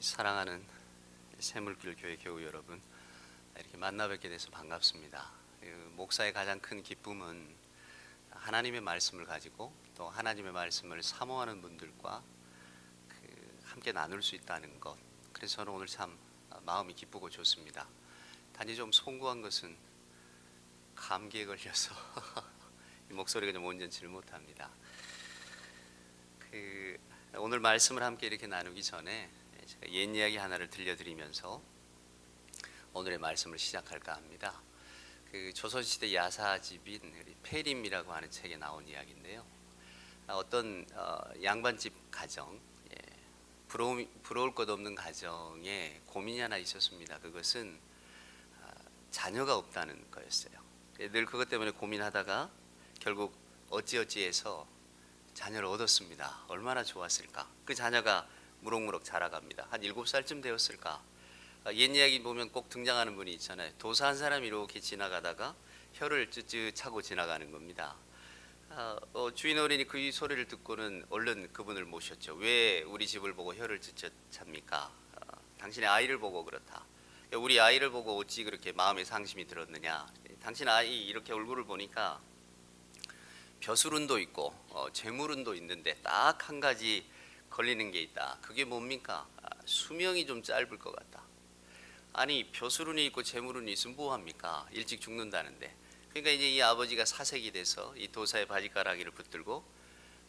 사랑하는 새물길 교회 교우 여러분, 이렇게 만나 뵙게 돼서 반갑습니다. 목사의 가장 큰 기쁨은 하나님의 말씀을 가지고 또 하나님의 말씀을 사모하는 분들과 함께 나눌 수 있다는 것. 그래서 저는 오늘 참 마음이 기쁘고 좋습니다. 단지 좀 송구한 것은 감기에 걸려서 이 목소리가 좀 온전치를 못합니다. 오늘 말씀을 함께 이렇게 나누기 전에 제가 옛 이야기 하나를 들려드리면서 오늘의 말씀을 시작할까 합니다. 조선시대 야사집인 폐림이라고 하는 책에 나온 이야기인데요. 어떤 양반집 가정, 부러울 것 없는 가정에 고민이 하나 있었습니다. 그것은 자녀가 없다는 거였어요. 늘 그것 때문에 고민하다가 결국 어찌어찌해서 자녀를 얻었습니다. 얼마나 좋았을까. 그 자녀가 무럭무럭 자라갑니다. 한 7살쯤 되었을까. 옛 이야기 보면 꼭 등장하는 분이 있잖아요. 도사 한 사람이 이렇게 지나가다가 혀를 쯧쯧 차고 지나가는 겁니다. 주인 어른이 그 소리를 듣고는 얼른 그분을 모셨죠. 왜 우리 집을 보고 혀를 쯧쯧 찹니까? 당신의 아이를 보고 그렇다. 우리 아이를 보고 어찌 그렇게 마음에 상심이 들었느냐. 당신 아이 이렇게 얼굴을 보니까 벼슬운도 있고 재물운도 있는데 딱 한 가지 걸리는 게 있다. 그게 뭡니까? 수명이 좀 짧을 것 같다. 아니 벼슬운이 있고 재물운이 있으면 뭐합니까? 일찍 죽는다는데. 그러니까 이제 이 아버지가 사색이 돼서 이 도사의 바지가랑이를 붙들고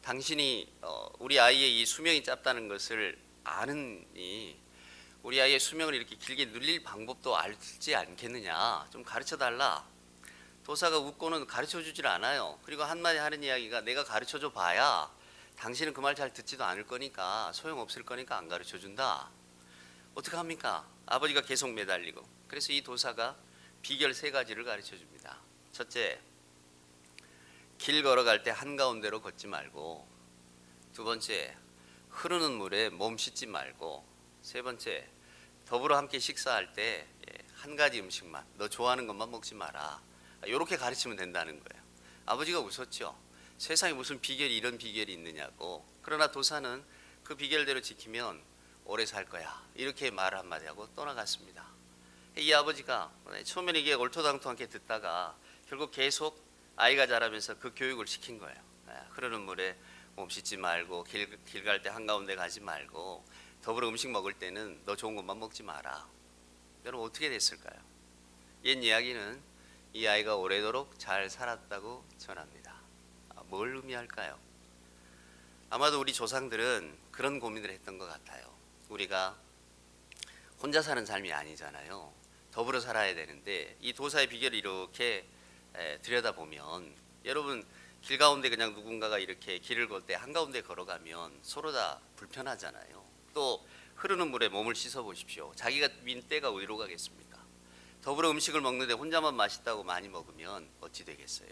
당신이 우리 아이의 이 수명이 짧다는 것을 아느니 우리 아이의 수명을 이렇게 길게 늘릴 방법도 알지 않겠느냐. 좀 가르쳐달라. 도사가 웃고는 가르쳐주질 않아요. 그리고 한마디 하는 이야기가 내가 가르쳐줘 봐야 당신은 그 말 잘 듣지도 않을 거니까 소용없을 거니까 안 가르쳐준다. 어떻게 합니까? 아버지가 계속 매달리고. 그래서 이 도사가 비결 3가지를 가르쳐줍니다. 첫째, 길 걸어갈 때 한가운데로 걷지 말고. 두 번째, 흐르는 물에 몸 씻지 말고. 세 번째, 더불어 함께 식사할 때 한 가지 음식만, 너 좋아하는 것만 먹지 마라. 이렇게 가르치면 된다는 거예요. 아버지가 웃었죠. 세상에 무슨 비결이 이런 비결이 있느냐고. 그러나 도사는 그 비결대로 지키면 오래 살 거야. 이렇게 말 한마디 하고 떠나갔습니다. 이 아버지가 처음에는 이게 얼토당토하게 듣다가 결국 계속 아이가 자라면서 그 교육을 시킨 거예요. 흐르는 물에 몸 씻지 말고 길 갈 때 한가운데 가지 말고 더불어 음식 먹을 때는 너 좋은 것만 먹지 마라. 여러분 어떻게 됐을까요? 옛 이야기는 이 아이가 오래도록 잘 살았다고 전합니다. 뭘 의미할까요? 아마도 우리 조상들은 그런 고민을 했던 것 같아요. 우리가 혼자 사는 삶이 아니잖아요. 더불어 살아야 되는데 이 도사의 비결을 이렇게 들여다보면 여러분 길 가운데 그냥 누군가가 이렇게 길을 걸 때 한가운데 걸어가면 서로 다 불편하잖아요. 또 흐르는 물에 몸을 씻어 보십시오. 자기가 민 때가 어디로 가겠습니까? 더불어 음식을 먹는데 혼자만 맛있다고 많이 먹으면 어찌 되겠어요?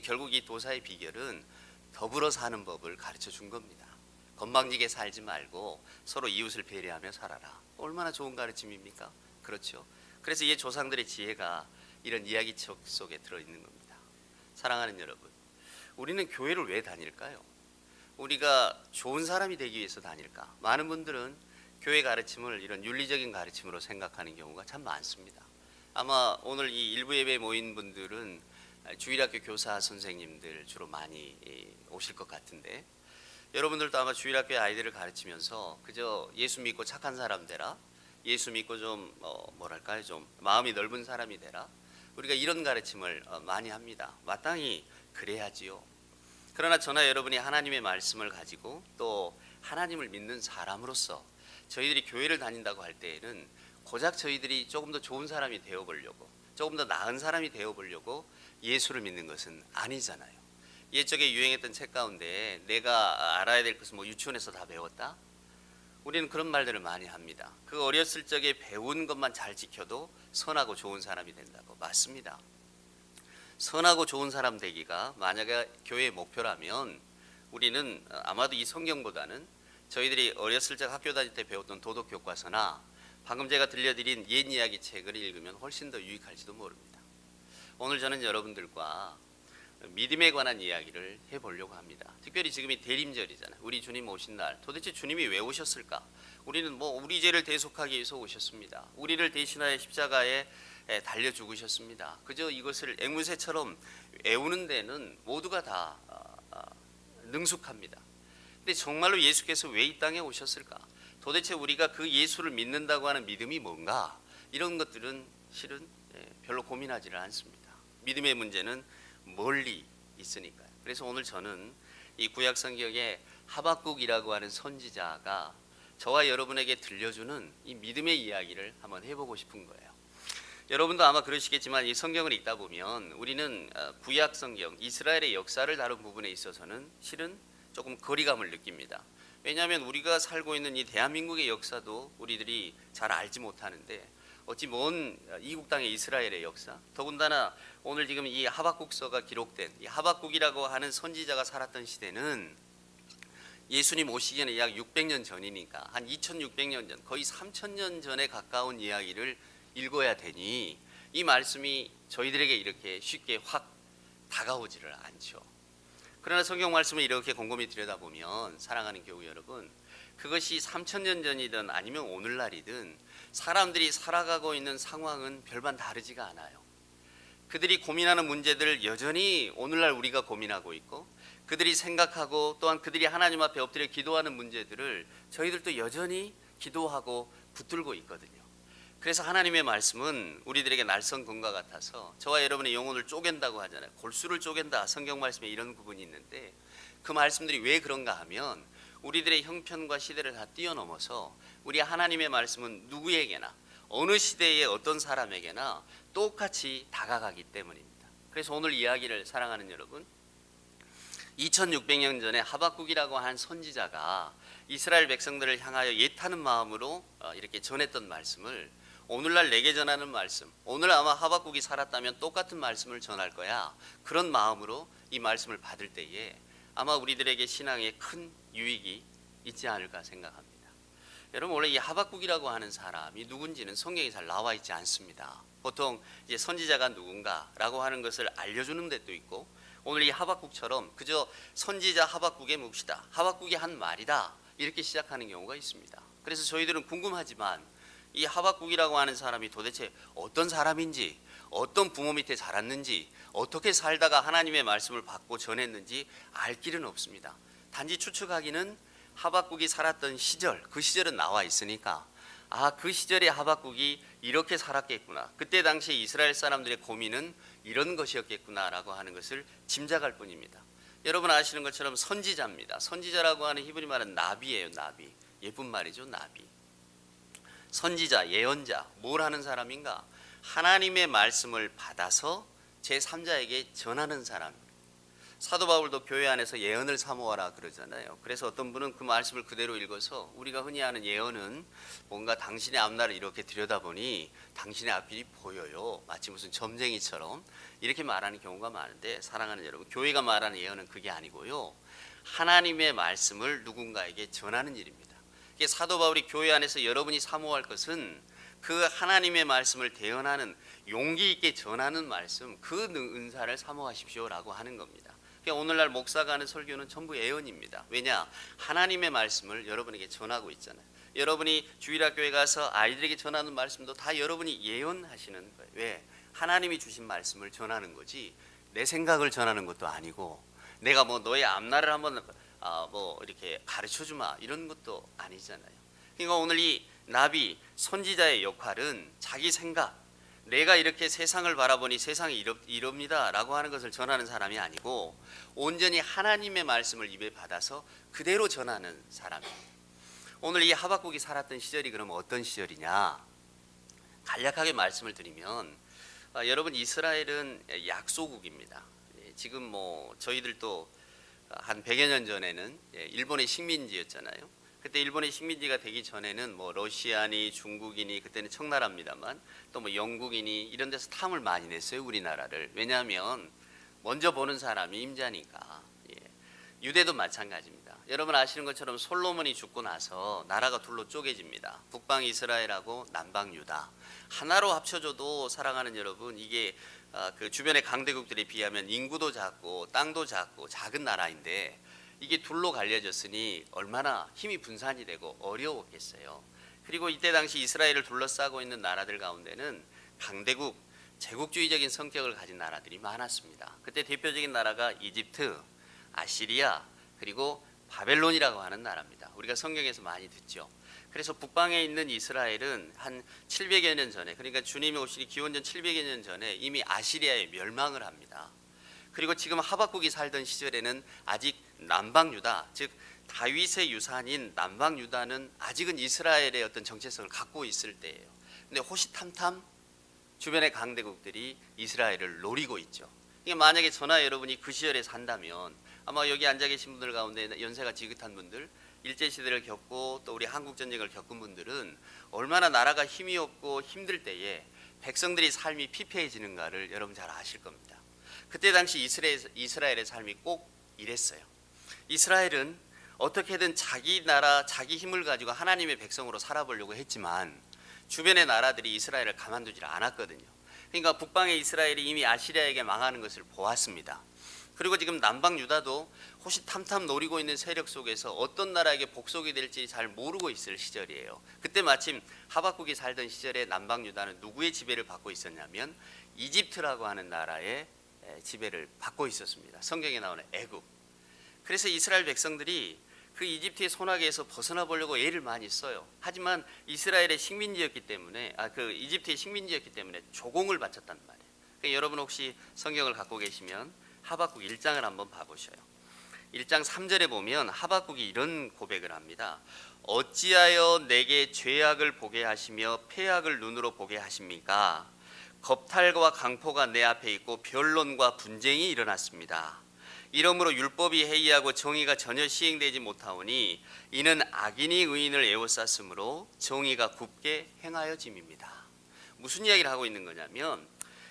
결국 이 도사의 비결은 더불어 사는 법을 가르쳐 준 겁니다. 건방지게 살지 말고 서로 이웃을 배려하며 살아라. 얼마나 좋은 가르침입니까? 그렇죠. 그래서 이 조상들의 지혜가 이런 이야기 속에 들어있는 겁니다. 사랑하는 여러분, 우리는 교회를 왜 다닐까요? 우리가 좋은 사람이 되기 위해서 다닐까? 많은 분들은 교회 가르침을 이런 윤리적인 가르침으로 생각하는 경우가 참 많습니다. 아마 오늘 이 일부 예배에 모인 분들은 주일학교 교사 선생님들 주로 많이 오실 것 같은데 여러분들도 아마 주일학교의 아이들을 가르치면서 그저 예수 믿고 착한 사람 되라, 예수 믿고 좀 뭐랄까요, 좀 마음이 넓은 사람이 되라, 우리가 이런 가르침을 많이 합니다. 마땅히 그래야지요. 그러나 저나 여러분이 하나님의 말씀을 가지고 또 하나님을 믿는 사람으로서 저희들이 교회를 다닌다고 할 때에는 고작 저희들이 조금 더 좋은 사람이 되어보려고, 조금 더 나은 사람이 되어보려고 예수를 믿는 것은 아니잖아요. 옛적에 유행했던 책 가운데 내가 알아야 될 것은 유치원에서 다 배웠다? 우리는 그런 말들을 많이 합니다. 그 어렸을 적에 배운 것만 잘 지켜도 선하고 좋은 사람이 된다고. 맞습니다. 선하고 좋은 사람 되기가 만약에 교회의 목표라면 우리는 아마도 이 성경보다는 저희들이 어렸을 적 학교 다닐 때 배웠던 도덕교과서나 방금 제가 들려드린 옛 이야기 책을 읽으면 훨씬 더 유익할지도 모릅니다. 오늘 저는 여러분들과 믿음에 관한 이야기를 해보려고 합니다. 특별히 지금이 대림절이잖아요. 우리 주님 오신 날, 도대체 주님이 왜 오셨을까? 우리는 우리 죄를 대속하기 위해서 오셨습니다. 우리를 대신하여 십자가에 달려 죽으셨습니다. 그저 이것을 앵무새처럼 애우는 데는 모두가 다 능숙합니다. 근데 정말로 예수께서 왜 이 땅에 오셨을까? 도대체 우리가 그 예수를 믿는다고 하는 믿음이 뭔가? 이런 것들은 실은 별로 고민하지를 않습니다. 믿음의 문제는 멀리 있으니까요. 그래서 오늘 저는 이 구약 성경에 하박국이라고 하는 선지자가 저와 여러분에게 들려주는 이 믿음의 이야기를 한번 해보고 싶은 거예요. 여러분도 아마 그러시겠지만 이 성경을 읽다 보면 우리는 구약 성경 이스라엘의 역사를 다룬 부분에 있어서는 실은 조금 거리감을 느낍니다. 왜냐하면 우리가 살고 있는 이 대한민국의 역사도 우리들이 잘 알지 못하는데 어찌 먼 이국 땅의 이스라엘의 역사, 더군다나 오늘 지금 이 하박국서가 기록된 이 하박국이라고 하는 선지자가 살았던 시대는 예수님 오시기 전에 약 600년 전이니까 한 2600년 전, 거의 3000년 전에 가까운 이야기를 읽어야 되니 이 말씀이 저희들에게 이렇게 쉽게 확 다가오지를 않죠. 그러나 성경 말씀을 이렇게 곰곰이 들여다보면 사랑하는 교우 여러분, 그것이 3000년 전이든 아니면 오늘날이든 사람들이 살아가고 있는 상황은 별반 다르지가 않아요. 그들이 고민하는 문제들 여전히 오늘날 우리가 고민하고 있고, 그들이 생각하고 또한 그들이 하나님 앞에 엎드려 기도하는 문제들을 저희들도 여전히 기도하고 붙들고 있거든요. 그래서 하나님의 말씀은 우리들에게 날성검과 같아서 저와 여러분의 영혼을 쪼갠다고 하잖아요. 골수를 쪼갠다, 성경 말씀에 이런 부분이 있는데, 그 말씀들이 왜 그런가 하면 우리들의 형편과 시대를 다 뛰어넘어서 우리 하나님의 말씀은 누구에게나 어느 시대의 어떤 사람에게나 똑같이 다가가기 때문입니다. 그래서 오늘 이야기를 사랑하는 여러분, 2600년 전에 하박국이라고 한 선지자가 이스라엘 백성들을 향하여 예타는 마음으로 이렇게 전했던 말씀을 오늘날 내게 전하는 말씀, 오늘 아마 하박국이 살았다면 똑같은 말씀을 전할 거야, 그런 마음으로 이 말씀을 받을 때에 아마 우리들에게 신앙에 큰 유익이 있지 않을까 생각합니다. 여러분, 원래 이 하박국이라고 하는 사람이 누군지는 성경에 잘 나와 있지 않습니다. 보통 이제 선지자가 누군가라고 하는 것을 알려주는 데도 있고, 오늘 이 하박국처럼 그저 선지자 하박국의 묵시다, 하박국이 한 말이다, 이렇게 시작하는 경우가 있습니다. 그래서 저희들은 궁금하지만 이 하박국이라고 하는 사람이 도대체 어떤 사람인지, 어떤 부모 밑에 자랐는지, 어떻게 살다가 하나님의 말씀을 받고 전했는지 알 길은 없습니다. 단지 추측하기는 하박국이 살았던 시절, 그 시절은 나와 있으니까 그 시절에 하박국이 이렇게 살았겠구나, 그때 당시에 이스라엘 사람들의 고민은 이런 것이었겠구나라고 하는 것을 짐작할 뿐입니다. 여러분 아시는 것처럼 선지자입니다. 선지자라고 하는 히브리 말은 나비예요. 나비, 예쁜 말이죠. 나비. 선지자, 예언자, 뭘 하는 사람인가? 하나님의 말씀을 받아서 제3자에게 전하는 사람입니다. 사도 바울도 교회 안에서 예언을 사모하라 그러잖아요. 그래서 어떤 분은 그 말씀을 그대로 읽어서 우리가 흔히 하는 예언은 뭔가 당신의 앞날을 이렇게 들여다보니 당신의 앞길이 보여요, 마치 무슨 점쟁이처럼 이렇게 말하는 경우가 많은데, 사랑하는 여러분, 교회가 말하는 예언은 그게 아니고요, 하나님의 말씀을 누군가에게 전하는 일입니다. 사도 바울이 교회 안에서 여러분이 사모할 것은 그 하나님의 말씀을 대언하는, 용기 있게 전하는 말씀, 그 은사를 사모하십시오라고 하는 겁니다. 오늘날 목사가 하는 설교는 전부 예언입니다. 왜냐? 하나님의 말씀을 여러분에게 전하고 있잖아요. 여러분이 주일학교에 가서 아이들에게 전하는 말씀도 다 여러분이 예언하시는 거예요. 왜? 하나님이 주신 말씀을 전하는 거지 내 생각을 전하는 것도 아니고, 내가 너의 앞날을 한번 이렇게 가르쳐주마, 이런 것도 아니잖아요. 그러니까 오늘 이 나비 선지자의 역할은 자기 생각, 내가 이렇게 세상을 바라보니 세상이 이럽니다 라고 하는 것을 전하는 사람이 아니고, 온전히 하나님의 말씀을 입에 받아서 그대로 전하는 사람입니다. 오늘 이 하박국이 살았던 시절이 그럼 어떤 시절이냐? 간략하게 말씀을 드리면, 여러분, 이스라엘은 약소국입니다. 지금 저희들도 한 100여 년 전에는 일본의 식민지였잖아요. 그때 일본의 식민지가 되기 전에는 러시아니 중국이니 그때는 청나라입니다만 또 영국이니 이런 데서 탐을 많이 냈어요, 우리나라를. 왜냐하면 먼저 보는 사람이 임자니까. 유대도 마찬가지입니다. 여러분 아시는 것처럼 솔로몬이 죽고 나서 나라가 둘로 쪼개집니다. 북방 이스라엘하고 남방 유다. 하나로 합쳐져도 사랑하는 여러분, 이게 그 주변의 강대국들에 비하면 인구도 작고 땅도 작고 작은 나라인데 이게 둘로 갈려졌으니 얼마나 힘이 분산이 되고 어려웠겠어요. 그리고 이때 당시 이스라엘을 둘러싸고 있는 나라들 가운데는 강대국, 제국주의적인 성격을 가진 나라들이 많았습니다. 그때 대표적인 나라가 이집트, 아시리아, 그리고 바벨론이라고 하는 나라입니다. 우리가 성경에서 많이 듣죠. 그래서 북방에 있는 이스라엘은 한 700여 년 전에, 그러니까 주님이 오시기 기원전 700여 년 전에 이미 아시리아에 멸망을 합니다. 그리고 지금 하박국이 살던 시절에는 아직 남방 유다, 즉 다윗의 유산인 남방 유다는 아직은 이스라엘의 어떤 정체성을 갖고 있을 때예요. 근데 호시탐탐 주변의 강대국들이 이스라엘을 노리고 있죠. 그러니까 만약에 저나 여러분이 그 시절에 산다면 아마 여기 앉아 계신 분들 가운데 연세가 지긋한 분들, 일제시대를 겪고 또 우리 한국전쟁을 겪은 분들은 얼마나 나라가 힘이 없고 힘들 때에 백성들의 삶이 피폐해지는가를 여러분 잘 아실 겁니다. 그때 당시 이스라엘의 삶이 꼭 이랬어요. 이스라엘은 어떻게든 자기 나라, 자기 힘을 가지고 하나님의 백성으로 살아보려고 했지만 주변의 나라들이 이스라엘을 가만두질 않았거든요. 그러니까 북방의 이스라엘이 이미 아시리아에게 망하는 것을 보았습니다. 그리고 지금 남방 유다도 호시탐탐 노리고 있는 세력 속에서 어떤 나라에게 복속이 될지 잘 모르고 있을 시절이에요. 그때 마침 하박국이 살던 시절에 남방 유다는 누구의 지배를 받고 있었냐면 이집트라고 하는 나라의 지배를 받고 있었습니다. 성경에 나오는 애굽. 그래서 이스라엘 백성들이 그 이집트의 손아귀에서 벗어나 보려고 애를 많이 써요. 하지만 이스라엘의 식민지였기 때문에, 그 이집트의 식민지였기 때문에 조공을 바쳤단 말이에요. 그러니까 여러분 혹시 성경을 갖고 계시면 하박국 1장을 한번 봐보셔요. 1장 3절에 보면 하박국이 이런 고백을 합니다. 어찌하여 내게 죄악을 보게 하시며 패악을 눈으로 보게 하십니까? 겁탈과 강포가 내 앞에 있고 변론과 분쟁이 일어났습니다. 이러므로 율법이 해이하고 정의가 전혀 시행되지 못하오니 이는 악인이 의인을 에워쌌으므로 정의가 굽게 행하여짐입니다. 무슨 이야기를 하고 있는 거냐면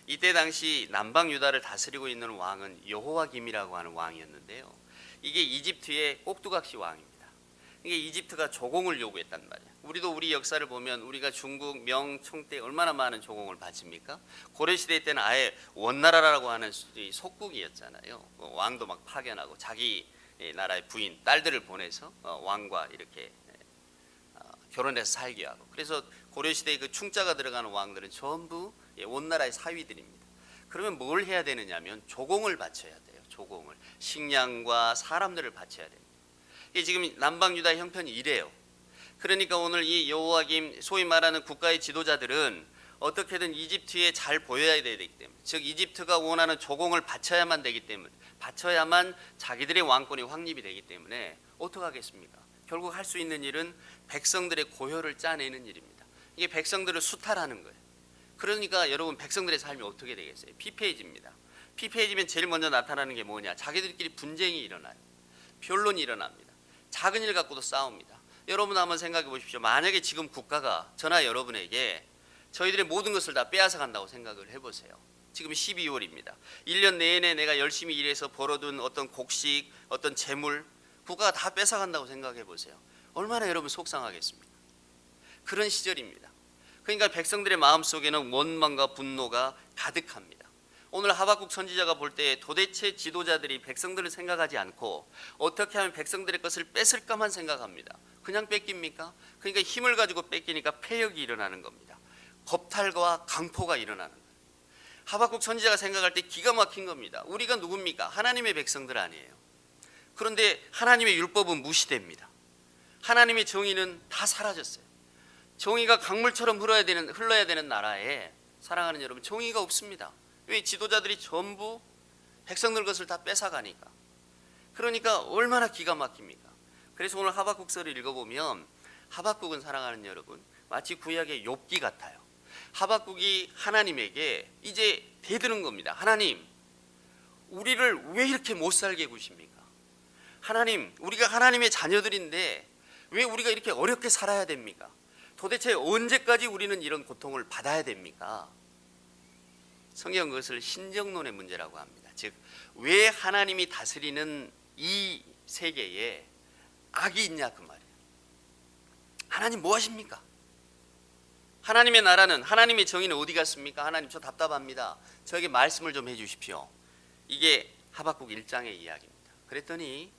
이때 당시 남방 유다를 다스리고 있는 왕은 여호와김이라고 하는 왕이었는데요. 이게 이집트의 꼭두각시 왕입니다. 이게 이집트가 조공을 요구했단 말이에요. 우리도 우리 역사를 보면 우리가 중국, 명, 청 때 얼마나 많은 조공을 바칩니까? 고려시대 때는 아예 원나라라고 하는 속국이었잖아요. 왕도 막 파견하고 자기 나라의 부인, 딸들을 보내서 왕과 이렇게 결혼해서 살게 하고, 그래서 고려시대에 그 충자가 들어가는 왕들은 전부 원나라의 사위들입니다. 그러면 뭘 해야 되느냐면 조공을 바쳐야 돼요. 조공을, 식량과 사람들을 바쳐야 됩니다. 지금 남방 유다의 형편이 이래요. 그러니까 오늘 이 여호와김, 소위 말하는 국가의 지도자들은 어떻게든 이집트에 잘 보여야 되기 때문에, 즉 이집트가 원하는 조공을 바쳐야만 되기 때문에, 바쳐야만 자기들의 왕권이 확립이 되기 때문에 어떻게 하겠습니까? 결국 할 수 있는 일은 백성들의 고혈을 짜내는 일입니다. 이게 백성들을 수탈하는 거예요. 그러니까 여러분 백성들의 삶이 어떻게 되겠어요? 피폐해집니다. 피폐해지면 제일 먼저 나타나는 게 뭐냐? 자기들끼리 분쟁이 일어나요. 변론이 일어납니다. 작은 일 갖고도 싸웁니다. 여러분 한번 생각해 보십시오. 만약에 지금 국가가 저나 여러분에게 저희들의 모든 것을 다 빼앗아 간다고 생각을 해보세요. 지금 12월입니다. 1년 내내 내가 열심히 일해서 벌어둔 어떤 곡식, 어떤 재물, 국가가 다 뺏어 간다고 생각해 보세요. 얼마나 여러분 속상하겠습니까? 그런 시절입니다. 그러니까 백성들의 마음속에는 원망과 분노가 가득합니다. 오늘 하박국 선지자가 볼 때 도대체 지도자들이 백성들을 생각하지 않고 어떻게 하면 백성들의 것을 뺏을까만 생각합니다. 그냥 뺏깁니까? 그러니까 힘을 가지고 뺏기니까 패역이 일어나는 겁니다. 겁탈과 강포가 일어나는 거예요. 하박국 선지자가 생각할 때 기가 막힌 겁니다. 우리가 누굽니까? 하나님의 백성들 아니에요. 그런데 하나님의 율법은 무시됩니다. 하나님의 정의는 다 사라졌어요. 정의가 강물처럼 흘러야 되는 나라에, 사랑하는 여러분, 정의가 없습니다. 왜? 지도자들이 전부 백성들 것을 다 뺏어가니까. 그러니까 얼마나 기가 막힙니까? 그래서 오늘 하박국서를 읽어보면 하박국은, 사랑하는 여러분, 마치 구약의 욥기 같아요. 하박국이 하나님에게 이제 대드는 겁니다. 하나님, 우리를 왜 이렇게 못 살게 구십니까? 하나님, 우리가 하나님의 자녀들인데 왜 우리가 이렇게 어렵게 살아야 됩니까? 도대체 언제까지 우리는 이런 고통을 받아야 됩니까? 성경 그것을 신정론의 문제라고 합니다. 즉, 왜 하나님이 다스리는 이 세계에 악이 있냐 그 말이에요. 하나님 뭐 하십니까? 하나님의 나라는, 하나님의 정의는 어디 갔습니까? 하나님 저 답답합니다. 저에게 말씀을 좀 해주십시오. 이게 하박국 1장의 이야기입니다. 그랬더니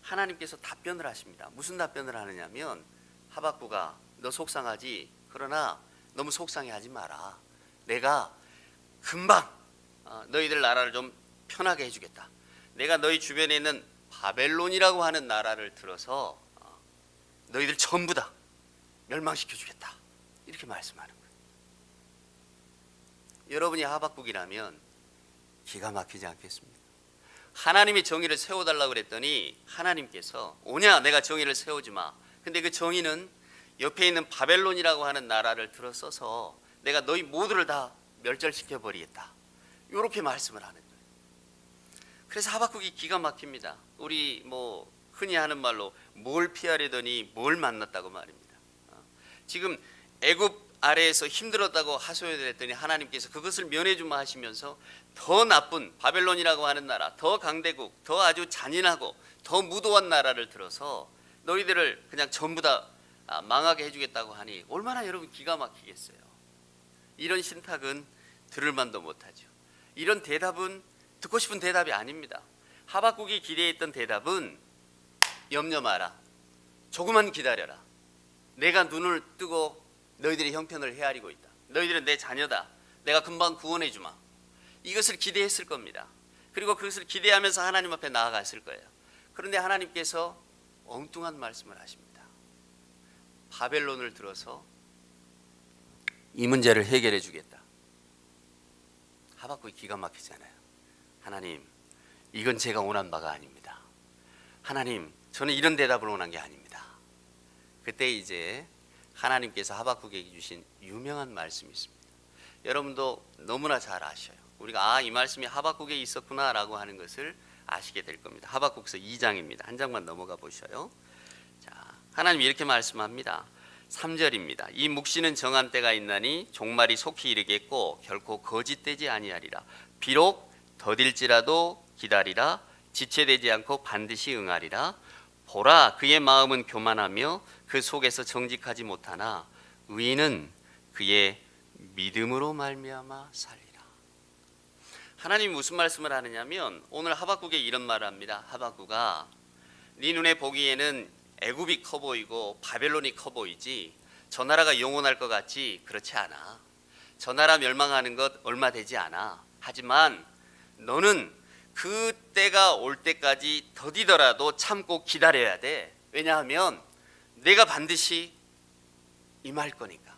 하나님께서 답변을 하십니다. 무슨 답변을 하느냐면, 하박국아 너 속상하지? 그러나 너무 속상해하지 마라. 내가 금방 너희들 나라를 좀 편하게 해주겠다. 내가 너희 주변에 있는 바벨론이라고 하는 나라를 들어서 너희들 전부 다 멸망시켜 주겠다. 이렇게 말씀하는 거예요. 여러분이 하박국이라면 기가 막히지 않겠습니까? 하나님이 정의를 세워달라고 그랬더니 하나님께서 오냐 내가 정의를 세우지 마. 근데 그 정의는 옆에 있는 바벨론이라고 하는 나라를 들어서서 내가 너희 모두를 다 멸절시켜 버리겠다. 이렇게 말씀을 하는 거예요. 그래서 하박국이 기가 막힙니다. 우리 흔히 하는 말로 뭘 피하려더니 뭘 만났다고 말입니다. 지금 애굽 아래에서 힘들었다고 하소연을 했더니 하나님께서 그것을 면해주마 하시면서 더 나쁜 바벨론이라고 하는 나라, 더 강대국, 더 아주 잔인하고 더 무도한 나라를 들어서 너희들을 그냥 전부 다 망하게 해주겠다고 하니 얼마나 여러분 기가 막히겠어요. 이런 신탁은 들을 만도 못하죠. 이런 대답은 듣고 싶은 대답이 아닙니다. 하박국이 기대했던 대답은 염려 마라. 조금만 기다려라. 내가 눈을 뜨고 너희들의 형편을 헤아리고 있다. 너희들은 내 자녀다. 내가 금방 구원해 주마. 이것을 기대했을 겁니다. 그리고 그것을 기대하면서 하나님 앞에 나아갔을 거예요. 그런데 하나님께서 엉뚱한 말씀을 하십니다. 바벨론을 들어서 이 문제를 해결해 주겠다. 하박국이 기가 막히잖아요. 하나님, 이건 제가 원한 바가 아닙니다. 하나님, 저는 이런 대답을 원한 게 아닙니다. 그때 이제 하나님께서 하박국에게 주신 유명한 말씀이 있습니다. 여러분도 너무나 잘 아셔요. 우리가 이 말씀이 하박국에 있었구나라고 하는 것을 아시게 될 겁니다. 하박국서 2장입니다. 한 장만 넘어가 보셔요. 자, 하나님 이렇게 말씀합니다. 3절입니다. 이 묵시는 정한 때가 있나니 종말이 속히 이르겠고 결코 거짓되지 아니하리라. 비록 더딜지라도 기다리라. 지체되지 않고 반드시 응하리라. 보라, 그의 마음은 교만하며 그 속에서 정직하지 못하나 의인은 그의 믿음으로 말미암아 살리라. 하나님이 무슨 말씀을 하느냐면 오늘 하박국에 이런 말을 합니다. 하박국아, 네 눈에 보기에는 애굽이 커 보이고 바벨론이 커 보이지 저 나라가 영원할 것 같지 그렇지 않아. 저 나라 멸망하는 것 얼마 되지 않아. 하지만 너는 그 때가 올 때까지 더디더라도 참고 기다려야 돼. 왜냐하면 내가 반드시 임할 거니까.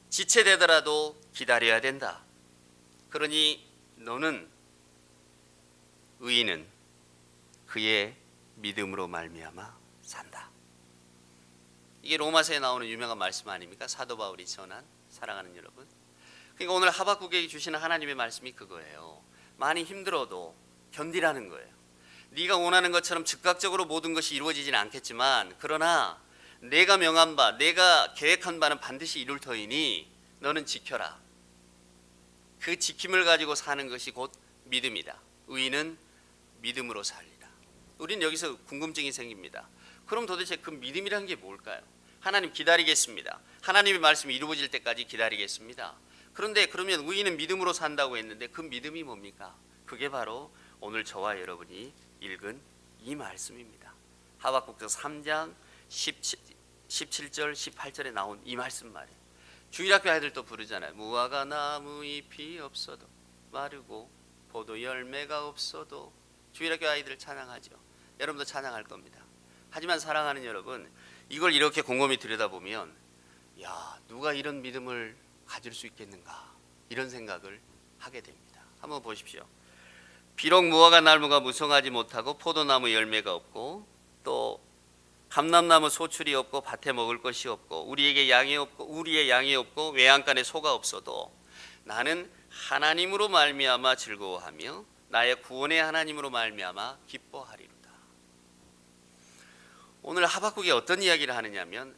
지체되더라도 기다려야 된다. 그러니 너는 의인은 그의 믿음으로 말미암아 산다. 이게 로마서에 나오는 유명한 말씀 아닙니까? 사도 바울이 전한, 사랑하는 여러분. 그러니까 오늘 하박국에게 주시는 하나님의 말씀이 그거예요. 많이 힘들어도 견디라는 거예요. 네가 원하는 것처럼 즉각적으로 모든 것이 이루어지지는 않겠지만 그러나 내가 명한 바, 내가 계획한 바는 반드시 이룰 터이니 너는 지켜라. 그 지킴을 가지고 사는 것이 곧 믿음이다. 의인은 믿음으로 살리라. 우리는 여기서 궁금증이 생깁니다. 그럼 도대체 그 믿음이란 게 뭘까요? 하나님 기다리겠습니다. 하나님의 말씀이 이루어질 때까지 기다리겠습니다. 그런데 그러면 의인은 믿음으로 산다고 했는데 그 믿음이 뭡니까? 그게 바로 오늘 저와 여러분이 읽은 이 말씀입니다. 하박국서 3장 17절 18절에 나온 이 말씀 말이에요. 주일학교 아이들도 부르잖아요. 무화과 나무 잎이 없어도 마르고 포도 열매가 없어도 주일학교 아이들 찬양하죠. 여러분도 찬양할 겁니다. 하지만 사랑하는 여러분, 이걸 이렇게 곰곰이 들여다보면 야, 누가 이런 믿음을 가질 수 있겠는가 이런 생각을 하게 됩니다. 한번 보십시오. 비록 무화과 나무가 무성하지 못하고 포도나무 열매가 없고 또 감람나무 소출이 없고 밭에 먹을 것이 없고 우리의 양이 없고 외양간에 소가 없어도 나는 하나님으로 말미암아 즐거워하며 나의 구원의 하나님으로 말미암아 기뻐하리로다. 오늘 하박국이 어떤 이야기를 하느냐면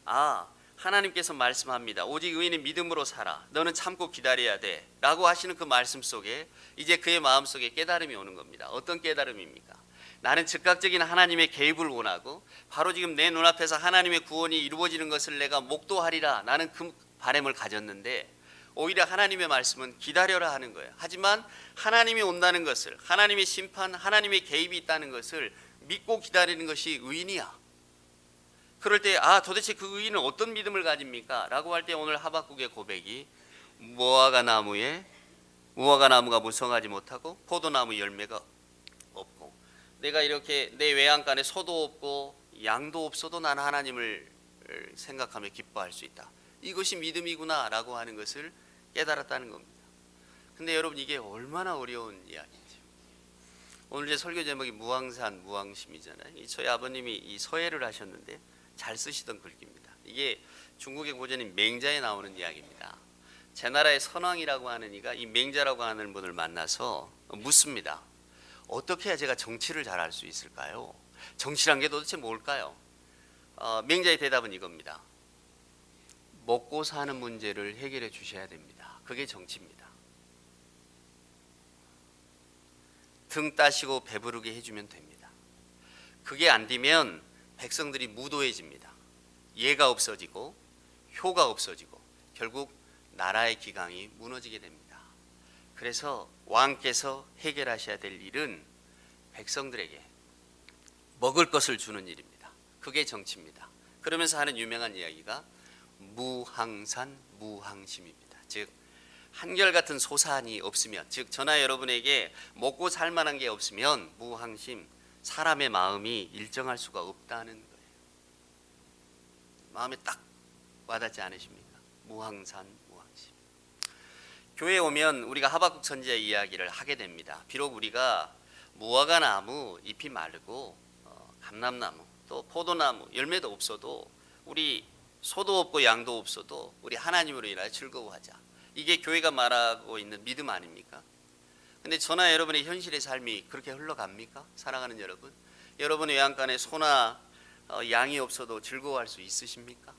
하나님께서 말씀합니다. 오직 의인은 믿음으로 살아. 너는 참고 기다려야 돼. 라고 하시는 그 말씀 속에 이제 그의 마음속에 깨달음이 오는 겁니다. 어떤 깨달음입니까? 나는 즉각적인 하나님의 개입을 원하고 바로 지금 내 눈앞에서 하나님의 구원이 이루어지는 것을 내가 목도하리라, 나는 그 바람을 가졌는데 오히려 하나님의 말씀은 기다려라 하는 거예요. 하지만 하나님이 온다는 것을, 하나님의 심판, 하나님의 개입이 있다는 것을 믿고 기다리는 것이 의인이야. 그럴 때 도대체 그 의인은 어떤 믿음을 가집니까? 라고 할 때 오늘 하박국의 고백이 무화과 나무가 무성하지 못하고 포도나무 열매가 없고 내가 이렇게 내 외양간에 소도 없고 양도 없어도 나는 하나님을 생각하며 기뻐할 수 있다. 이것이 믿음이구나 라고 하는 것을 깨달았다는 겁니다. 근데 여러분, 이게 얼마나 어려운 이야기죠. 오늘 제 설교 제목이 무항산 무항심이잖아요. 저희 아버님이 이 서예를 하셨는데 잘 쓰시던 글귀입니다. 이게 중국의 고전인 맹자에 나오는 이야기입니다. 제 나라의 선왕이라고 하는 이가 이 맹자라고 하는 분을 만나서 묻습니다. 어떻게 해야 제가 정치를 잘할 수 있을까요? 정치란 게 도대체 뭘까요? 맹자의 대답은 이겁니다. 먹고 사는 문제를 해결해 주셔야 됩니다. 그게 정치입니다. 등 따시고 배부르게 해주면 됩니다. 그게 안 되면 백성들이 무도해집니다. 예가 없어지고 효가 없어지고 결국 나라의 기강이 무너지게 됩니다. 그래서 왕께서 해결하셔야 될 일은 백성들에게 먹을 것을 주는 일입니다. 그게 정치입니다. 그러면서 하는 유명한 이야기가 무항산 무항심입니다. 즉 한결같은 소산이 없으면, 즉 저나 여러분에게 먹고 살 만한 게 없으면 무항심, 사람의 마음이 일정할 수가 없다는 거예요. 마음에 딱 와닿지 않으십니까? 무항산 무항심. 교회에 오면 우리가 하박국 선지자의 이야기를 하게 됩니다. 비록 우리가 무화과 나무 잎이 마르고 감람나무 또 포도나무 열매도 없어도, 우리 소도 없고 양도 없어도 우리 하나님으로 인하여 즐거워하자. 이게 교회가 말하고 있는 믿음 아닙니까? 근데 저나 여러분의 현실의 삶이 그렇게 흘러갑니까? 사랑하는 여러분, 여러분의 외양간에 소나 양이 없어도 즐거워할 수 있으십니까?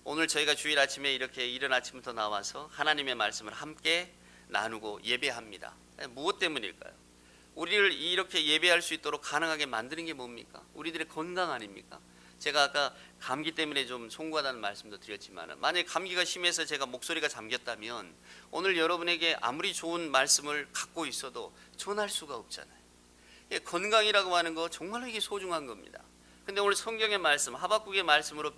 오늘 저희가 주일 아침에 이렇게 이른 아침부터 나와서 하나님의 말씀을 함께 나누고 예배합니다. 무엇 때문일까요? 우리를 이렇게 예배할 수 있도록 가능하게 만드는 게 뭡니까? 우리들의 건강 아닙니까? 제가 아까 감기 때문에 좀 송구하다는 말씀도 드렸지만, 만약에 감기가 심해서 제가 목소리가 잠겼다면 오늘 여러분에게 아무리 좋은 말씀을 갖고 있어도 전할 수가 없잖아요. 건강이라고 하는 거 정말 이게 소중한 겁니다. 근데 오늘 성경의 말씀, 하박국의 말씀으로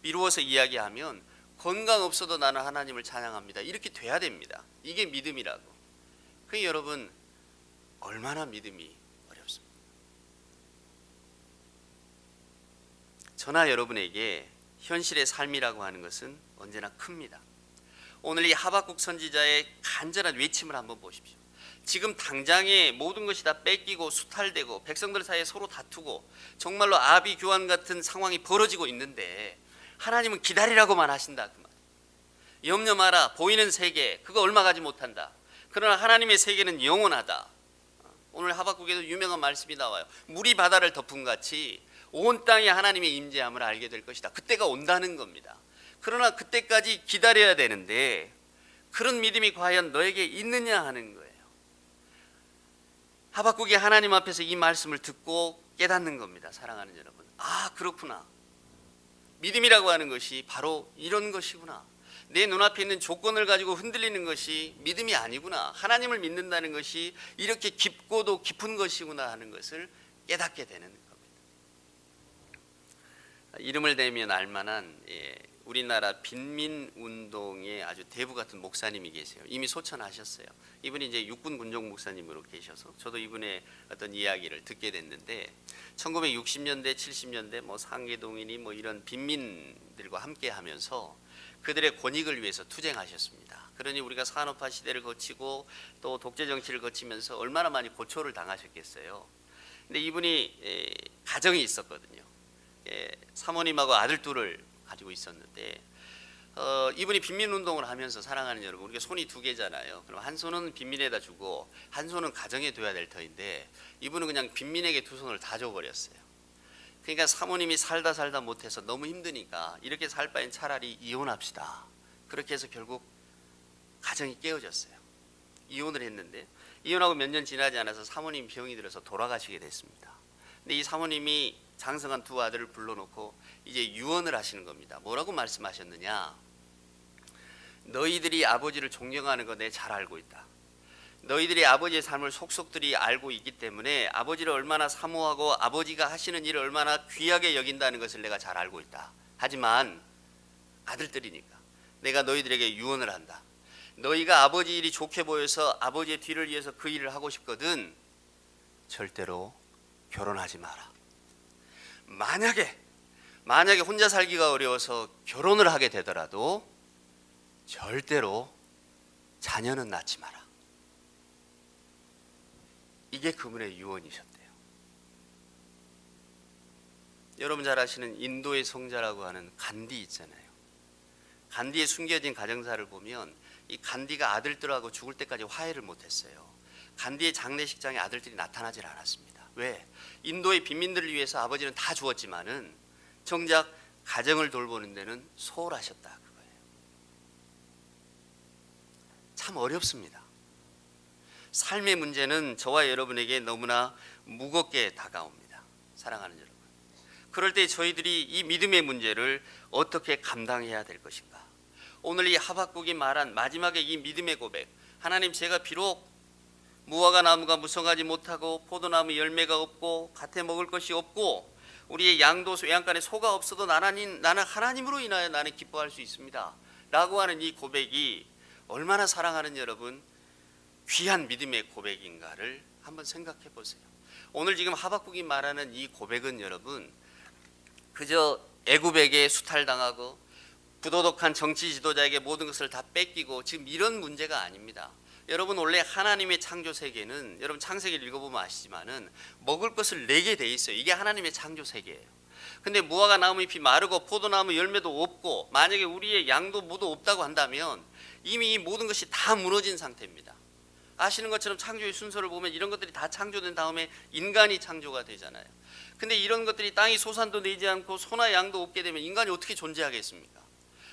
미루어서 이야기하면 건강 없어도 나는 하나님을 찬양합니다. 이렇게 돼야 됩니다. 이게 믿음이라고. 그게 여러분 얼마나 믿음이 어렵습니다. 저나 여러분에게 현실의 삶이라고 하는 것은 언제나 큽니다. 오늘 이 하박국 선지자의 간절한 외침을 한번 보십시오. 지금 당장에 모든 것이 다 뺏기고 수탈되고 백성들 사이에 서로 다투고 정말로 아비규환 같은 상황이 벌어지고 있는데 하나님은 기다리라고만 하신다 그 말. 염려 마라, 보이는 세계 그거 얼마 가지 못한다. 그러나 하나님의 세계는 영원하다. 오늘 하박국에도 유명한 말씀이 나와요. 물이 바다를 덮은 같이 온 땅에 하나님의 임재함을 알게 될 것이다. 그때가 온다는 겁니다. 그러나 그때까지 기다려야 되는데 그런 믿음이 과연 너에게 있느냐 하는 거예요. 하박국이 하나님 앞에서 이 말씀을 듣고 깨닫는 겁니다. 사랑하는 여러분, 그렇구나. 믿음이라고 하는 것이 바로 이런 것이구나. 내 눈앞에 있는 조건을 가지고 흔들리는 것이 믿음이 아니구나. 하나님을 믿는다는 것이 이렇게 깊고도 깊은 것이구나 하는 것을 깨닫게 되는 겁니다. 이름을 대면 알만한 우리나라 빈민운동의 아주 대부 같은 목사님이 계세요. 이미 소천하셨어요. 이분이 이제 육군 군종 목사님으로 계셔서 저도 이분의 어떤 이야기를 듣게 됐는데 1960년대, 70년대 상계동이니 이런 빈민들과 함께 하면서 그들의 권익을 위해서 투쟁하셨습니다. 그러니 우리가 산업화 시대를 거치고 또 독재 정치를 거치면서 얼마나 많이 고초를 당하셨겠어요. 근데 이분이 가정이 있었거든요. 사모님하고 아들 둘을 가지고 있었는데 이분이 빈민운동을 하면서, 사랑하는 여러분, 우리가 손이 두 개잖아요. 그럼 한 손은 빈민에다 주고 한 손은 가정에 둬야 될 터인데 이분은 그냥 빈민에게 두 손을 다 줘버렸어요. 그러니까 사모님이 살다 못해서 너무 힘드니까 이렇게 살 바엔 차라리 이혼합시다. 그렇게 해서 결국 가정이 깨어졌어요. 이혼을 했는데 이혼하고 몇 년 지나지 않아서 사모님 병이 들어서 돌아가시게 됐습니다. 근데 이 사모님이 장성한 두 아들을 불러놓고 이제 유언을 하시는 겁니다. 뭐라고 말씀하셨느냐? 너희들이 아버지를 존경하는 거 내 잘 알고 있다. 너희들이 아버지의 삶을 속속들이 알고 있기 때문에 아버지를 얼마나 사모하고 아버지가 하시는 일을 얼마나 귀하게 여긴다는 것을 내가 잘 알고 있다. 하지만 아들들이니까 내가 너희들에게 유언을 한다. 너희가 아버지 일이 좋게 보여서 아버지의 뒤를 이어서 그 일을 하고 싶거든 절대로 결혼하지 마라. 만약에 혼자 살기가 어려워서 결혼을 하게 되더라도 절대로 자녀는 낳지 마라. 이게 그분의 유언이셨대요. 여러분 잘 아시는 인도의 성자라고 하는 간디 있잖아요. 간디의 숨겨진 가정사를 보면 이 간디가 아들들하고 죽을 때까지 화해를 못했어요. 간디의 장례식장에 아들들이 나타나질 않았습니다. 왜? 인도의 빈민들을 위해서 아버지는 다 주었지만은 정작 가정을 돌보는 데는 소홀하셨다 그거예요. 참 어렵습니다. 삶의 문제는 저와 여러분에게 너무나 무겁게 다가옵니다. 사랑하는 여러분, 그럴 때 저희들이 이 믿음의 문제를 어떻게 감당해야 될 것인가? 오늘 이 하박국이 말한 마지막에 이 믿음의 고백, 하나님 제가 비록 무화과 나무가 무성하지 못하고 포도나무 열매가 없고 밭에 먹을 것이 없고 우리의 양도 외양간에 소가 없어도 나는 하나님으로 인하여 나는 기뻐할 수 있습니다 라고 하는 이 고백이 얼마나 사랑하는 여러분 귀한 믿음의 고백인가를 한번 생각해 보세요. 오늘 지금 하박국이 말하는 이 고백은 여러분 그저 애굽에게 수탈당하고 부도덕한 정치 지도자에게 모든 것을 다 뺏기고 지금 이런 문제가 아닙니다. 여러분 원래 하나님의 창조 세계는 여러분 창세기를 읽어보면 아시지만은 먹을 것을 내게 돼 있어요. 이게 하나님의 창조 세계예요. 근데 무화과 나무 잎이 마르고 포도나무 열매도 없고 만약에 우리의 양도 무도 없다고 한다면 이미 이 모든 것이 다 무너진 상태입니다. 아시는 것처럼 창조의 순서를 보면 이런 것들이 다 창조된 다음에 인간이 창조가 되잖아요. 근데 이런 것들이 땅이 소산도 내지 않고 소나 양도 없게 되면 인간이 어떻게 존재하겠습니까?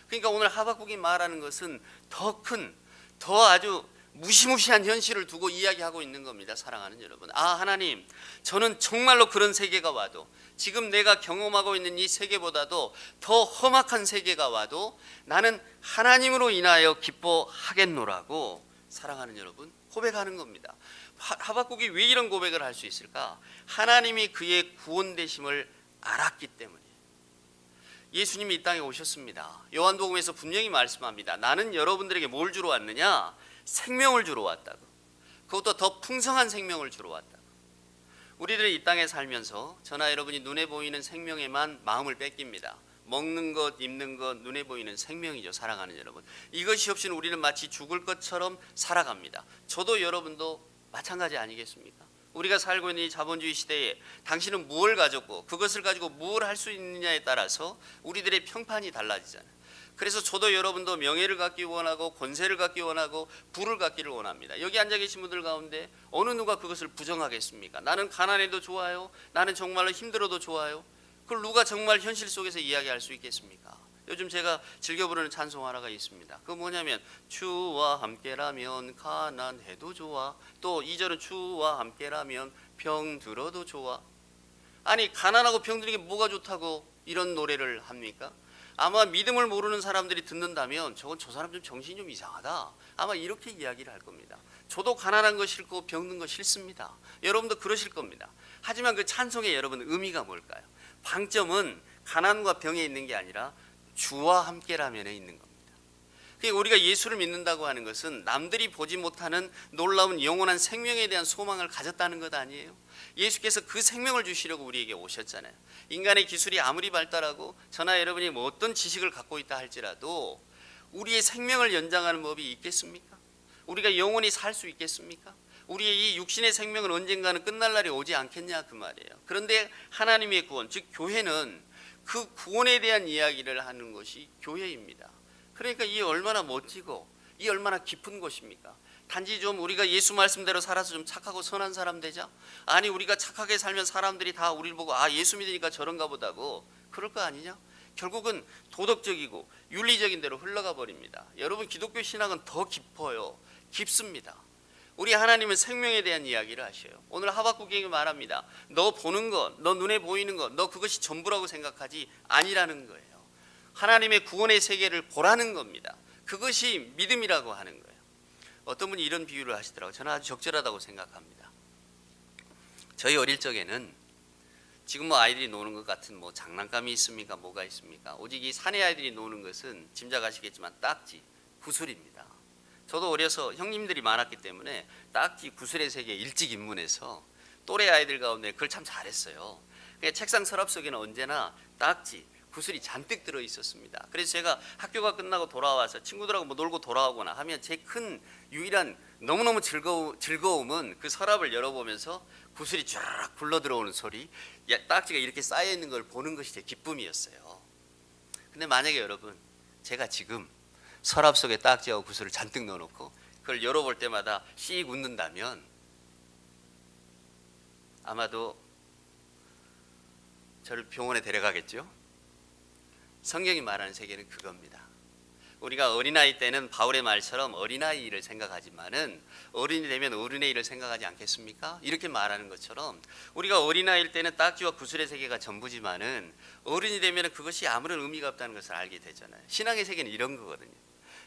그러니까 오늘 하박국이 말하는 것은 더 큰, 더 아주 무시무시한 현실을 두고 이야기하고 있는 겁니다. 사랑하는 여러분, 하나님, 저는 정말로 그런 세계가 와도 지금 내가 경험하고 있는 이 세계보다도 더 험악한 세계가 와도 나는 하나님으로 인하여 기뻐하겠노라고 사랑하는 여러분 고백하는 겁니다. 하박국이 왜 이런 고백을 할 수 있을까? 하나님이 그의 구원되심을 알았기 때문이에요. 예수님이 이 땅에 오셨습니다. 요한복음에서 분명히 말씀합니다. 나는 여러분들에게 뭘 주러 왔느냐? 생명을 주러 왔다고. 그것도 더 풍성한 생명을 주러 왔다고. 우리들이 이 땅에 살면서 저나 여러분이 눈에 보이는 생명에만 마음을 뺏깁니다. 먹는 것, 입는 것, 눈에 보이는 생명이죠. 사랑하는 여러분, 이것이 없이는 우리는 마치 죽을 것처럼 살아갑니다. 저도 여러분도 마찬가지 아니겠습니까? 우리가 살고 있는 이 자본주의 시대에 당신은 무엇을 가졌고 그것을 가지고 무엇을 할 수 있느냐에 따라서 우리들의 평판이 달라지잖아요. 그래서 저도 여러분도 명예를 갖기 원하고 권세를 갖기 원하고 부를 갖기를 원합니다. 여기 앉아 계신 분들 가운데 어느 누가 그것을 부정하겠습니까? 나는 가난해도 좋아요, 나는 정말로 힘들어도 좋아요. 그걸 누가 정말 현실 속에서 이야기할 수 있겠습니까? 요즘 제가 즐겨 부르는 찬송 하나가 있습니다. 그거 뭐냐면 주와 함께라면 가난해도 좋아. 또 2절은 주와 함께라면 병들어도 좋아. 아니 가난하고 병드는 게 뭐가 좋다고 이런 노래를 합니까? 아마 믿음을 모르는 사람들이 듣는다면 저건 저 사람 좀 정신이 좀 이상하다, 아마 이렇게 이야기를 할 겁니다. 저도 가난한 거 싫고 병든 거 싫습니다. 여러분도 그러실 겁니다. 하지만 그 찬송의 여러분 의미가 뭘까요? 방점은 가난과 병에 있는 게 아니라 주와 함께라면에 있는 겁니다. 그러니까 우리가 예수를 믿는다고 하는 것은 남들이 보지 못하는 놀라운 영원한 생명에 대한 소망을 가졌다는 것 아니에요? 예수께서 그 생명을 주시려고 우리에게 오셨잖아요. 인간의 기술이 아무리 발달하고 저나 여러분이 뭐 어떤 지식을 갖고 있다 할지라도 우리의 생명을 연장하는 법이 있겠습니까? 우리가 영원히 살 수 있겠습니까? 우리의 이 육신의 생명은 언젠가는 끝날 날이 오지 않겠냐 그 말이에요. 그런데 하나님의 구원, 즉 교회는 그 구원에 대한 이야기를 하는 것이 교회입니다. 그러니까 이 얼마나 멋지고 이 얼마나 깊은 것입니까? 단지 좀 우리가 예수 말씀대로 살아서 좀 착하고 선한 사람 되자? 아니 우리가 착하게 살면 사람들이 다 우리를 보고 예수 믿으니까 저런가 보다고 그럴 거 아니냐? 결국은 도덕적이고 윤리적인 대로 흘러가 버립니다. 여러분 기독교 신앙은 더 깊어요. 깊습니다. 우리 하나님은 생명에 대한 이야기를 하셔요. 오늘 하박국에게 말합니다. 너 보는 것, 너 눈에 보이는 것, 너 그것이 전부라고 생각하지 아니라는 거예요. 하나님의 구원의 세계를 보라는 겁니다. 그것이 믿음이라고 하는 거예요. 어떤 분이 이런 비유를 하시더라고요. 저는 아주 적절하다고 생각합니다. 저희 어릴 적에는 지금 뭐 아이들이 노는 것 같은 뭐 장난감이 있습니까? 뭐가 있습니까? 오직 이 사내 아이들이 노는 것은 짐작하시겠지만 딱지, 구슬입니다. 저도 어려서 형님들이 많았기 때문에 딱지, 구슬의 세계에 일찍 입문해서 또래 아이들 가운데 그걸 참 잘했어요. 그러니까 책상 서랍 속에는 언제나 딱지, 구슬이 잔뜩 들어 있었습니다. 그래서 제가 학교가 끝나고 돌아와서 친구들하고 뭐 놀고 돌아오거나 하면 제 큰 유일한 너무너무 즐거움은 그 서랍을 열어보면서 구슬이 쫙 굴러 들어오는 소리, 딱지가 이렇게 쌓여 있는 걸 보는 것이 제 기쁨이었어요. 근데 만약에 여러분, 제가 지금 서랍 속에 딱지하고 구슬을 잔뜩 넣어놓고 그걸 열어볼 때마다 씩 웃는다면 아마도 저를 병원에 데려가겠죠. 성경이 말하는 세계는 그겁니다. 우리가 어린아이 때는 바울의 말처럼 어린아이 일을 생각하지만은 어른이 되면 어른의 일을 생각하지 않겠습니까? 이렇게 말하는 것처럼 우리가 어린아이일 때는 딱지와 구슬의 세계가 전부지만은 어른이 되면 그것이 아무런 의미가 없다는 것을 알게 되잖아요. 신앙의 세계는 이런 거거든요.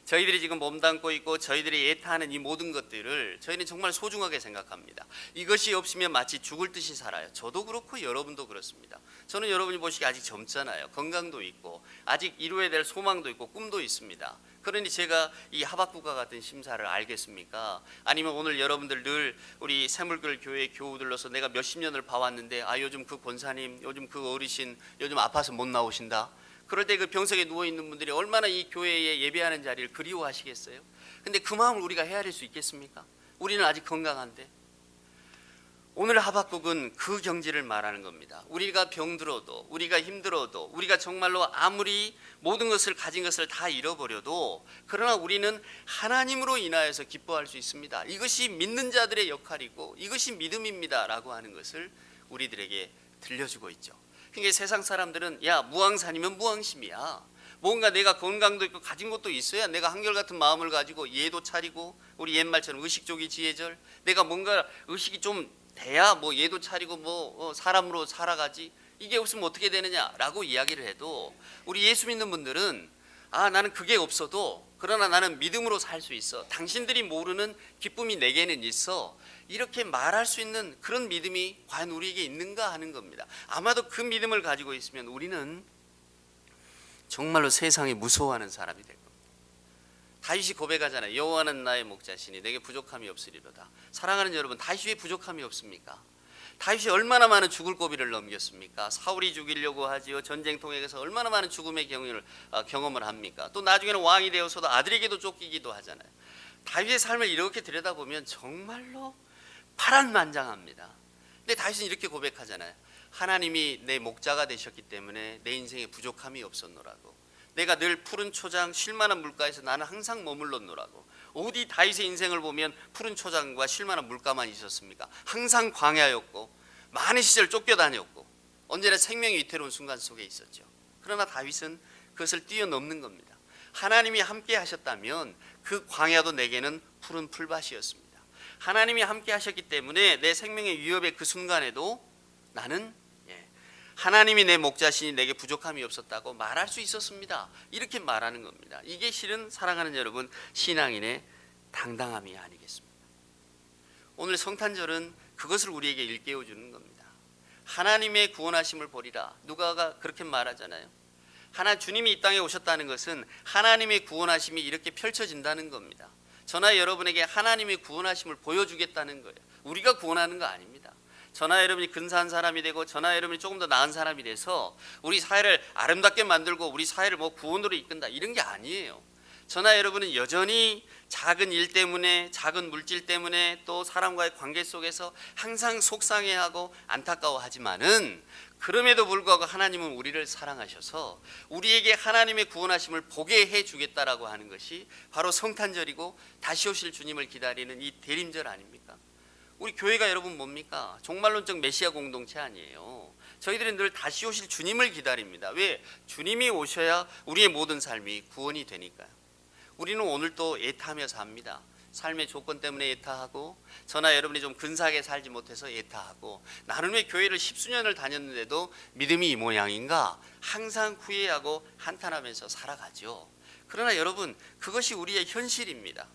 저희들이 지금 몸담고 있고 저희들이 애타하는 이 모든 것들을 저희는 정말 소중하게 생각합니다. 이것이 없으면 마치 죽을 듯이 살아요. 저도 그렇고 여러분도 그렇습니다. 저는 여러분이 보시기에 아직 젊잖아요. 건강도 있고 아직 이루어야 될 소망도 있고 꿈도 있습니다. 그러니 제가 이 하박국과 같은 심사를 알겠습니까? 아니면 오늘 여러분들 늘 우리 새물글 교회 교우들로서 내가 몇십 년을 봐왔는데 요즘 그 권사님, 요즘 그 어르신 요즘 아파서 못 나오신다. 그럴 때 그 병석에 누워있는 분들이 얼마나 이 교회에 예배하는 자리를 그리워하시겠어요? 근데 그 마음을 우리가 헤아릴 수 있겠습니까? 우리는 아직 건강한데. 오늘 하박국은 그 경지를 말하는 겁니다. 우리가 병들어도, 우리가 힘들어도, 우리가 정말로 아무리 모든 것을 가진 것을 다 잃어버려도 그러나 우리는 하나님으로 인하여서 기뻐할 수 있습니다. 이것이 믿는 자들의 역할이고 이것이 믿음입니다 라고 하는 것을 우리들에게 들려주고 있죠. 그러니까 세상 사람들은 야, 무왕산이면 무왕심이야. 뭔가 내가 건강도 있고 가진 것도 있어야 내가 한결같은 마음을 가지고 예도 차리고 우리 옛말처럼 의식족이 지혜절, 내가 뭔가 의식이 좀 돼야 뭐 예도 차리고 뭐 사람으로 살아가지. 이게 없으면 어떻게 되느냐라고 이야기를 해도 우리 예수 믿는 분들은 나는 그게 없어도 그러나 나는 믿음으로 살 수 있어. 당신들이 모르는 기쁨이 내게는 있어. 이렇게 말할 수 있는 그런 믿음이 과연 우리에게 있는가 하는 겁니다. 아마도 그 믿음을 가지고 있으면 우리는 정말로 세상이 무서워하는 사람이 될 겁니다. 다윗이 고백하잖아요. 여호와는 나의 목자시니 내게 부족함이 없으리로다. 사랑하는 여러분, 다윗이 왜 부족함이 없습니까? 다윗이 얼마나 많은 죽을 고비를 넘겼습니까? 사울이 죽이려고 하지요. 전쟁통에서 얼마나 많은 죽음의 경험을 합니까? 또 나중에는 왕이 되어서도 아들에게도 쫓기기도 하잖아요. 다윗의 삶을 이렇게 들여다보면 정말로 파란만장합니다. 근데 다윗은 이렇게 고백하잖아요. 하나님이 내 목자가 되셨기 때문에 내 인생에 부족함이 없었노라고. 내가 늘 푸른 초장 쉴만한 물가에서 나는 항상 머물렀노라고. 어디 다윗의 인생을 보면 푸른 초장과 쉴만한 물가만 있었습니까? 항상 광야였고 많은 시절 쫓겨다녔고 언제나 생명이 위태로운 순간 속에 있었죠. 그러나 다윗은 그것을 뛰어넘는 겁니다. 하나님이 함께 하셨다면 그 광야도 내게는 푸른 풀밭이었습니다. 하나님이 함께 하셨기 때문에 내 생명의 위협의 그 순간에도 나는 하나님이 내 목자시니 내게 부족함이 없었다고 말할 수 있었습니다. 이렇게 말하는 겁니다. 이게 실은 사랑하는 여러분, 신앙인의 당당함이 아니겠습니까? 오늘 성탄절은 그것을 우리에게 일깨워 주는 겁니다. 하나님의 구원하심을 보리라. 누가가 그렇게 말하잖아요. 주님이 이 땅에 오셨다는 것은 하나님의 구원하심이 이렇게 펼쳐진다는 겁니다. 저나 여러분에게 하나님의 구원하심을 보여주겠다는 거예요. 우리가 구원하는 거 아닙니다. 저나 여러분이 근사한 사람이 되고 저나 여러분이 조금 더 나은 사람이 돼서 우리 사회를 아름답게 만들고 우리 사회를 구원으로 이끈다, 이런 게 아니에요. 저나 여러분은 여전히 작은 일 때문에, 작은 물질 때문에, 또 사람과의 관계 속에서 항상 속상해하고 안타까워하지만은 그럼에도 불구하고 하나님은 우리를 사랑하셔서 우리에게 하나님의 구원하심을 보게 해주겠다라고 하는 것이 바로 성탄절이고 다시 오실 주님을 기다리는 이 대림절 아닙니까? 우리 교회가 여러분 뭡니까? 종말론적 메시아 공동체 아니에요. 저희들은 늘 다시 오실 주님을 기다립니다. 왜? 주님이 오셔야 우리의 모든 삶이 구원이 되니까요. 우리는 오늘도 애타며 삽니다. 삶의 조건 때문에 애타하고, 저나 여러분이 좀 근사하게 살지 못해서 애타하고, 나는 왜 교회를 10수년을 다녔는데도 믿음이 이 모양인가 항상 후회하고 한탄하면서 살아가죠. 그러나 여러분, 그것이 우리의 현실입니다.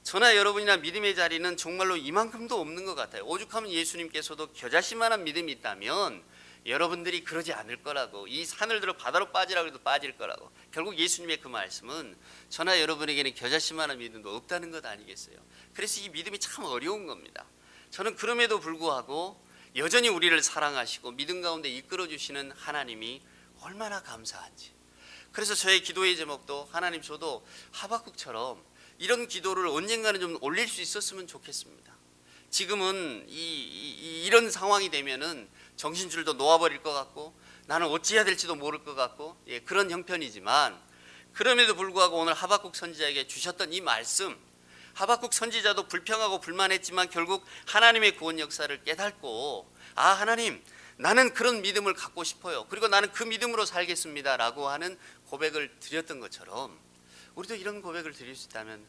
저나 여러분이나 믿음의 자리는 정말로 이만큼도 없는 것 같아요. 오죽하면 예수님께서도 겨자씨만한 믿음이 있다면 여러분들이 그러지 않을 거라고, 이 산을 들어 바다로 빠지라고 해도 빠질 거라고. 결국 예수님의 그 말씀은 저나 여러분에게는 겨자씨만한 믿음도 없다는 것 아니겠어요? 그래서 이 믿음이 참 어려운 겁니다. 저는 그럼에도 불구하고 여전히 우리를 사랑하시고 믿음 가운데 이끌어 주시는 하나님이 얼마나 감사한지. 그래서 저의 기도의 제목도, 하나님 저도 하박국처럼 이런 기도를 언젠가는 좀 올릴 수 있었으면 좋겠습니다. 지금은 이런 상황이 되면은 정신줄도 놓아버릴 것 같고, 나는 어찌해야 될지도 모를 것 같고, 그런 형편이지만, 그럼에도 불구하고 오늘 하박국 선지자에게 주셨던 이 말씀, 하박국 선지자도 불평하고 불만했지만 결국 하나님의 구원 역사를 깨닫고, 아, 하나님, 나는 그런 믿음을 갖고 싶어요. 그리고 나는 그 믿음으로 살겠습니다 라고 하는 고백을 드렸던 것처럼 우리도 이런 고백을 드릴 수 있다면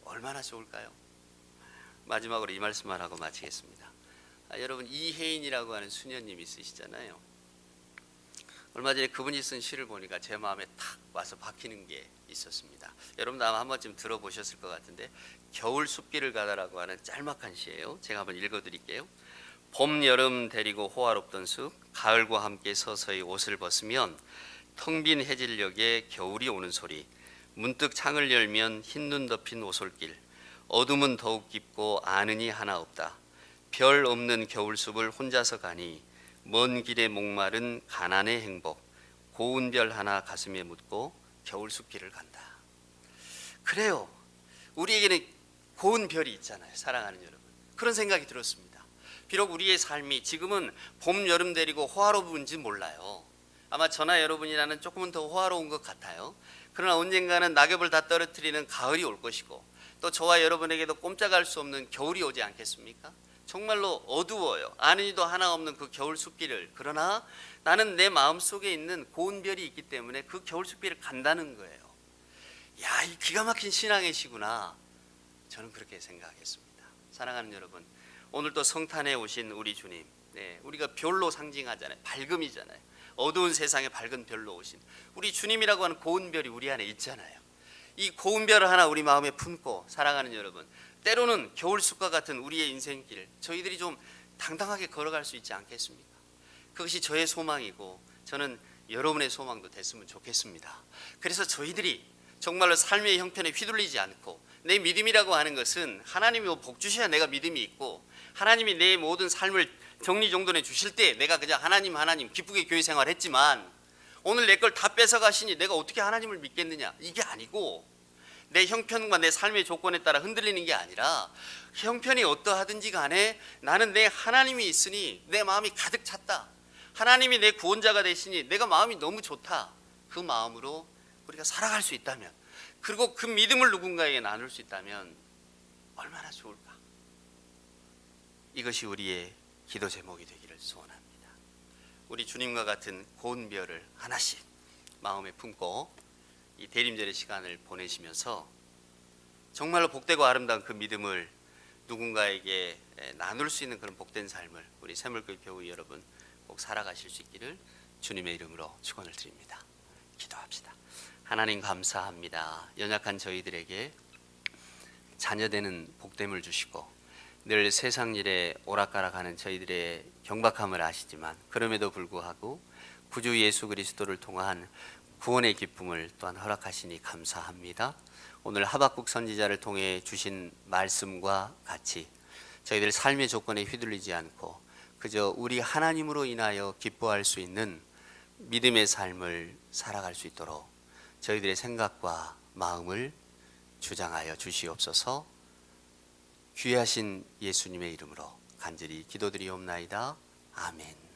얼마나 좋을까요? 마지막으로 이 말씀만 하고 마치겠습니다. 여러분, 이혜인이라고 하는 수녀님 있으시잖아요. 얼마 전에 그분이 쓴 시를 보니까 제 마음에 탁 와서 박히는 게 있었습니다. 여러분도 아마 한 번쯤 들어보셨을 것 같은데, 겨울 숲길을 가다라고 하는 짤막한 시예요. 제가 한번 읽어드릴게요. 봄, 여름 데리고 호화롭던 숲, 가을과 함께 서서히 옷을 벗으면 텅 빈 해질녘에 겨울이 오는 소리, 문득 창을 열면 흰눈 덮인 오솔길, 어둠은 더욱 깊고 아는 이 하나 없다. 별 없는 겨울숲을 혼자서 가니 먼 길에 목마른 가난의 행복, 고운 별 하나 가슴에 묻고 겨울숲길을 간다. 그래요, 우리에게는 고운 별이 있잖아요. 사랑하는 여러분, 그런 생각이 들었습니다. 비록 우리의 삶이 지금은 봄, 여름 데리고 호화로운지 몰라요. 아마 저나 여러분이라는 조금은 더 호화로운 것 같아요. 그러나 언젠가는 낙엽을 다 떨어뜨리는 가을이 올 것이고, 또 저와 여러분에게도 꼼짝할 수 없는 겨울이 오지 않겠습니까? 정말로 어두워요. 아는 이도 하나 없는 그 겨울 숲길을. 그러나 나는 내 마음속에 있는 고운 별이 있기 때문에 그 겨울 숲길을 간다는 거예요. 야, 이 기가 막힌 신앙의 시구나. 저는 그렇게 생각했습니다. 사랑하는 여러분, 오늘 또 성탄에 오신 우리 주님, 우리가 별로 상징하잖아요. 밝음이잖아요. 어두운 세상에 밝은 별로 오신 우리 주님이라고 하는 고운 별이 우리 안에 있잖아요. 이 고운 별을 하나 우리 마음에 품고, 사랑하는 여러분, 때로는 겨울숲과 같은 우리의 인생길, 저희들이 좀 당당하게 걸어갈 수 있지 않겠습니까? 그것이 저의 소망이고, 저는 여러분의 소망도 됐으면 좋겠습니다. 그래서 저희들이 정말로 삶의 형편에 휘둘리지 않고, 내 믿음이라고 하는 것은 하나님이 복 주셔야 내가 믿음이 있고, 하나님이 내 모든 삶을 정리정돈해 주실 때 내가 그냥 하나님 기쁘게 교회 생활했지만, 오늘 내 걸 다 뺏어 가시니 내가 어떻게 하나님을 믿겠느냐, 이게 아니고, 내 형편과 내 삶의 조건에 따라 흔들리는 게 아니라, 형편이 어떠하든지 간에 나는 내 하나님이 있으니 내 마음이 가득 찼다, 하나님이 내 구원자가 되시니 내가 마음이 너무 좋다, 그 마음으로 우리가 살아갈 수 있다면, 그리고 그 믿음을 누군가에게 나눌 수 있다면 얼마나 좋을까. 이것이 우리의 기도 제목이 되기를 소원합니다. 우리 주님과 같은 고운 별을 하나씩 마음에 품고 이 대림절의 시간을 보내시면서 정말로 복되고 아름다운 그 믿음을 누군가에게 나눌 수 있는 그런 복된 삶을 우리 새물교회 교우 여러분 꼭 살아가실 수 있기를 주님의 이름으로 축원을 드립니다. 기도합시다. 하나님 감사합니다. 연약한 저희들에게 자녀되는 복됨을 주시고, 늘 세상 일에 오락가락하는 저희들의 경박함을 아시지만 그럼에도 불구하고 구주 예수 그리스도를 통한 구원의 기쁨을 또한 허락하시니 감사합니다. 오늘 하박국 선지자를 통해 주신 말씀과 같이 저희들 삶의 조건에 휘둘리지 않고 그저 우리 하나님으로 인하여 기뻐할 수 있는 믿음의 삶을 살아갈 수 있도록 저희들의 생각과 마음을 주장하여 주시옵소서. 귀하신 예수님의 이름으로 간절히 기도드리옵나이다. 아멘.